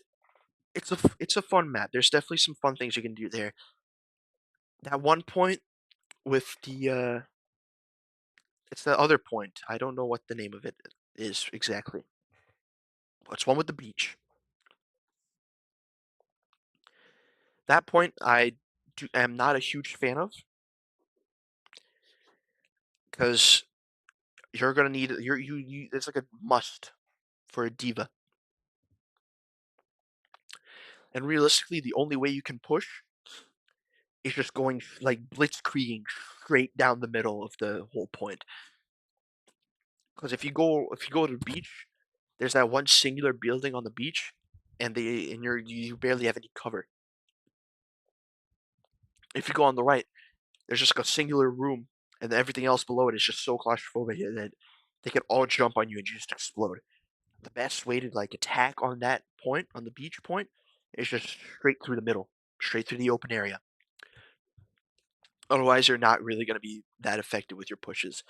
A: it's a fun map. There's definitely some fun things you can do there. That one point with the it's the other point. I don't know what the name of it is exactly. It's one with the beach. That point am not a huge fan of because you're gonna need you it's like a must for a diva. And realistically, the only way you can push is just going like blitzkrieging straight down the middle of the whole point. Because if you go to the beach, there's that one singular building on the beach, and you barely have any cover. If you go on the right, there's just like a singular room, and everything else below it is just so claustrophobic that they can all jump on you and you just explode. The best way to like attack on that point, on the beach point, is just straight through the middle, straight through the open area. Otherwise, you're not really going to be that effective with your pushes.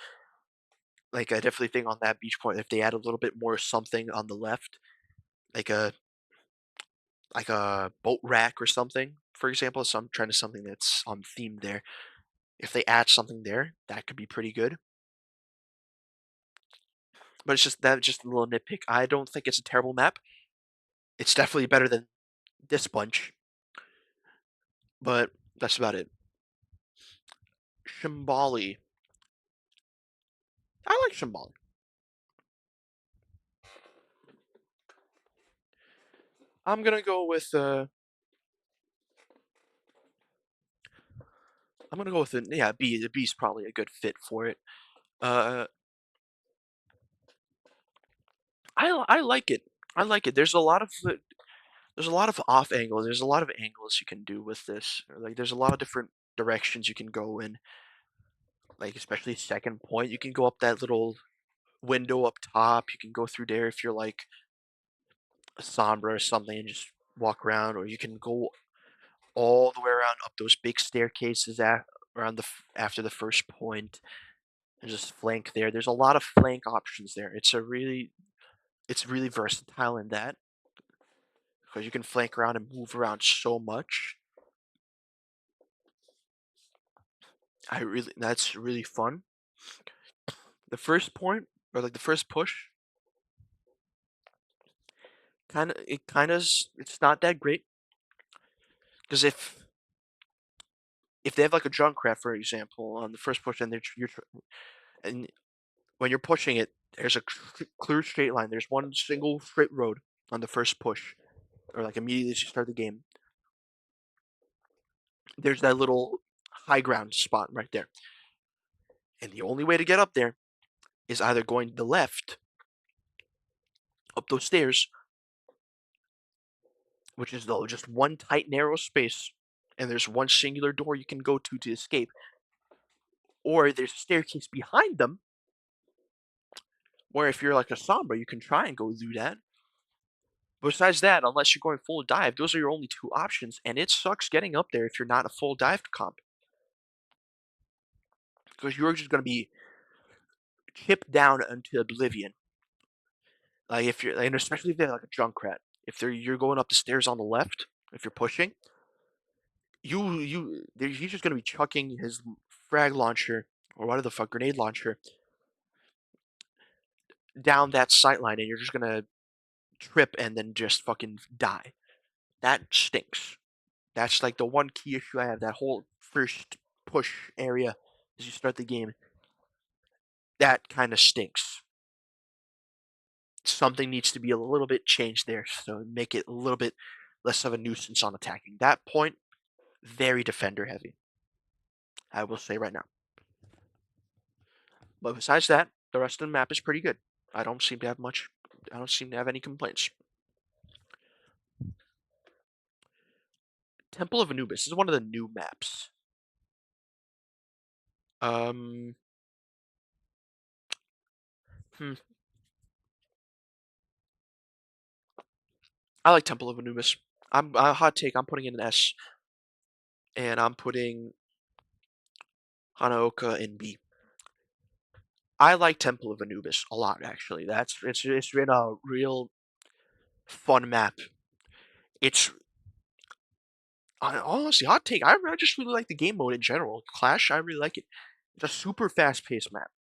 A: Like I definitely think on that beach point, if they add a little bit more something on the left, like a boat rack or something, for example, some trying to something that's on theme there. If they add something there, that could be pretty good. But it's just a little nitpick. I don't think it's a terrible map. It's definitely better than this bunch, but that's about it. Shimbali. I like Shimbali. I'm gonna go with I'm gonna go with yeah, B. The B's probably a good fit for it. Uh I like it. I like it. There's a lot of off angles. There's a lot of angles you can do with this. Like there's a lot of different directions you can go in. Like especially second point, you can go up that little window up top. You can go through there if you're like a Sombra or something and just walk around, or you can go all the way around up those big staircases around after the first point and just flank there. There's a lot of flank options there. It's really versatile in that because you can flank around and move around so much. I really That's really fun. The first point or like the first push, it's not that great because if they have like a Junkrat for example on the first push and and when you're pushing it, there's a clear straight line. There's one single straight road on the first push or like immediately as you start the game. There's that little high ground spot right there. And the only way to get up there is either going to the left up those stairs, which is though just one tight narrow space, and there's one singular door you can go to escape, or there's a staircase behind them, where if you're like a Sombra, you can try and go through that. Besides that, unless you're going full dive, those are your only two options, and it sucks getting up there if you're not a full dive comp. Because you're just going to be chipped down into oblivion. Like if you're, and especially if they're like a Junkrat. If you're going up the stairs on the left, if you're pushing, he's just gonna be chucking his frag launcher or whatever the fuck grenade launcher down that sight line, and you're just gonna trip and then just fucking die. That stinks. That's like the one key issue I have. That whole first push area as you start the game, that kind of stinks. Something needs to be a little bit changed there, so make it a little bit less of a nuisance on attacking. That point, very defender heavy. I will say right now. But besides that, the rest of the map is pretty good. I don't seem to have much. I don't seem to have any complaints. Temple of Anubis is one of the new maps. Um, hmm. I like Temple of Anubis. I'm a hot take. I'm putting in an S, and I'm putting Hanaoka in B. I like Temple of Anubis a lot, actually. It's been a real. fun map. It's honestly hot take. I just really like the game mode in general. Clash, I really like it. It's a super fast paced map.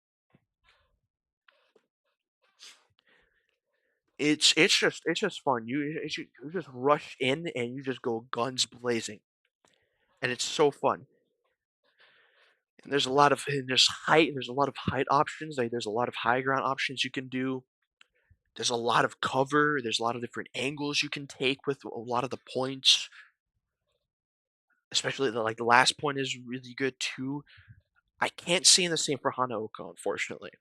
A: It's just fun. You just rush in and you just go guns blazing, and it's so fun. And there's a lot of height options. Like there's a lot of high ground options you can do. There's a lot of cover. There's a lot of different angles you can take with a lot of the points. Especially the last point is really good too. I can't say the same for Hanaoka, unfortunately.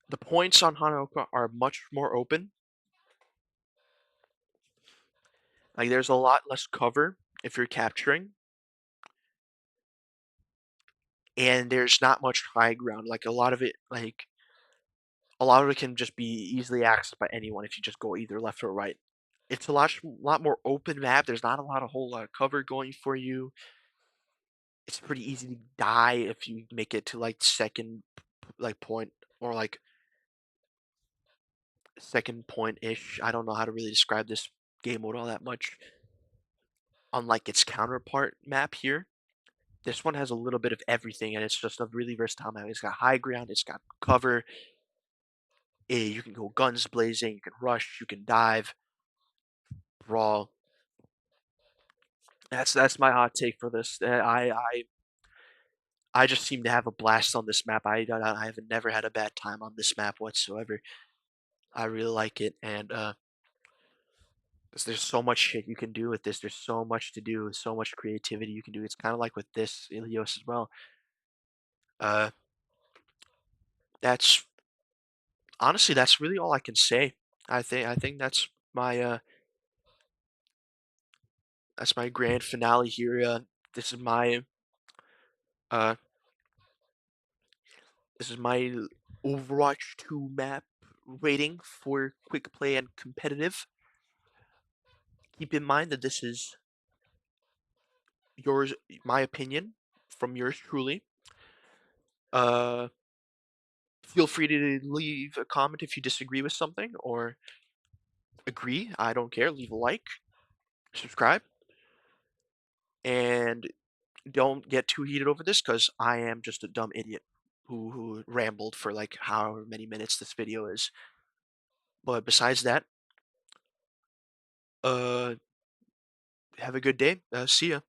A: The points on Hanaoka are much more open. Like there's a lot less cover if you're capturing, and there's not much high ground. A lot of it can just be easily accessed by anyone if you just go either left or right. It's a lot more open map. There's not a whole lot of cover going for you. It's pretty easy to die if you make it to like second point or like second point ish. I don't know how to really describe this game mode all that much. Unlike its counterpart map here, this one has a little bit of everything, and it's just a really versatile map. It's got high ground, it's got cover. You can go guns blazing, you can rush, you can dive, brawl. That's my hot take for this. I just seem to have a blast on this map. I have never had a bad time on this map whatsoever. I really like it, and 'cause there's so much shit you can do with this. There's so much to do, so much creativity you can do. It's kind of like with this Ilios as well. Uh, that's honestly that's really all I can say. I think that's my grand finale here. This is my uh this is my Overwatch 2 map rating for quick play and competitive. Keep in mind that this is yours, my opinion from yours truly. Uh, feel free to leave a comment if you disagree with something or agree. I don't care. Leave a like, subscribe, and don't get too heated over this because I am just a dumb idiot who rambled for like however many minutes this video is. But besides that, uh, have a good day. See ya.